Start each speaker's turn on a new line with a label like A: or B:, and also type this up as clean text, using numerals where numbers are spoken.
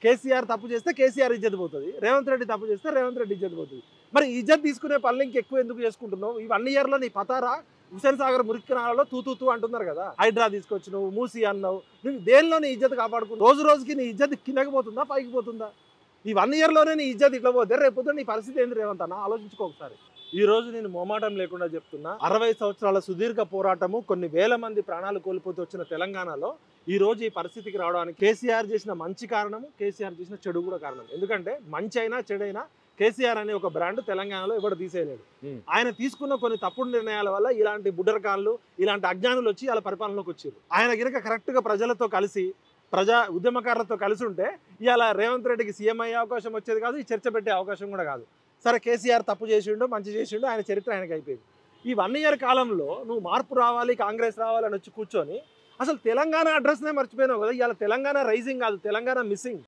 A: కేసీఆర్ తప్పు చేస్తే కేసీఆర్ ఇజ్జత్ పోతుంది, రేవంత్ రెడ్డి తప్పు చేస్తే రేవంత్ రెడ్డి ఇజ్జత్ పోతుంది. మరి ఇజ్జత్ తీసుకునే పనులు ఇంకెక్కువ ఎందుకు చేసుకుంటున్నావు? ఈ 1 ఇయర్లో నీ పతారా హుసేన్ సాగర్ మురికినాలలో తూ అంటున్నారు కదా. హైడ్రా తీసుకొచ్చి నువ్వు మూసి అన్నావు. నువ్వు దేనిలో నీ ఇజ్జత్ కాపాడుకుని రోజు రోజుకి నీ ఇజ్జత్ కిందకి పోతుందా పైకి పోతుందా? ఈ 1 ఇయర్లోనే నీ ఇజ్జత్ ఇట్లా పోతే రేపు నీ పరిస్థితి ఏంది రేవంత్ అన్న? ఆలోచించుకో ఒకసారి. ఈ రోజు నేను మొమాటం లేకుండా చెప్తున్నా, 60 సంవత్సరాల సుదీర్ఘ పోరాటము, కొన్ని వేల మంది ప్రాణాలు కోల్పోతూ వచ్చిన తెలంగాణలో ఈ రోజు ఈ పరిస్థితికి రావడానికి కేసీఆర్ చేసిన మంచి కారణము, కేసీఆర్ చేసిన చెడు కూడా కారణం. ఎందుకంటే మంచి అయినా చెడైనా కేసీఆర్ అనే ఒక బ్రాండ్ తెలంగాణలో ఎవరు తీసేయలేడు. ఆయన తీసుకున్న కొన్ని తప్పుడు నిర్ణయాల వల్ల ఇలాంటి బుడ్డరకాళ్ళు, ఇలాంటి అజ్ఞానులు వచ్చి వాళ్ళ పరిపాలనలోకి వచ్చారు. ఆయన కనుక కరెక్ట్గా ప్రజలతో కలిసి, ప్రజా ఉద్యమకారులతో కలిసి ఉంటే ఇవాళ రేవంత్ రెడ్డికి సీఎం అయ్యే అవకాశం వచ్చేది కాదు, ఈ చర్చ పెట్టే అవకాశం కూడా కాదు. సరే కేసీఆర్ తప్పు చేసిండు, మంచి చేసిండు, ఆయన చరిత్ర ఆయనకి అయిపోయింది. ఈ 1 ఇయర్ కాలంలో నువ్వు మార్పు రావాలి, కాంగ్రెస్ రావాలని వచ్చి కూర్చొని అసలు తెలంగాణ అడ్రస్నే మర్చిపోయినావు కదా. ఇవాళ తెలంగాణ రైజింగ్ కాదు, తెలంగాణ మిస్సింగ్.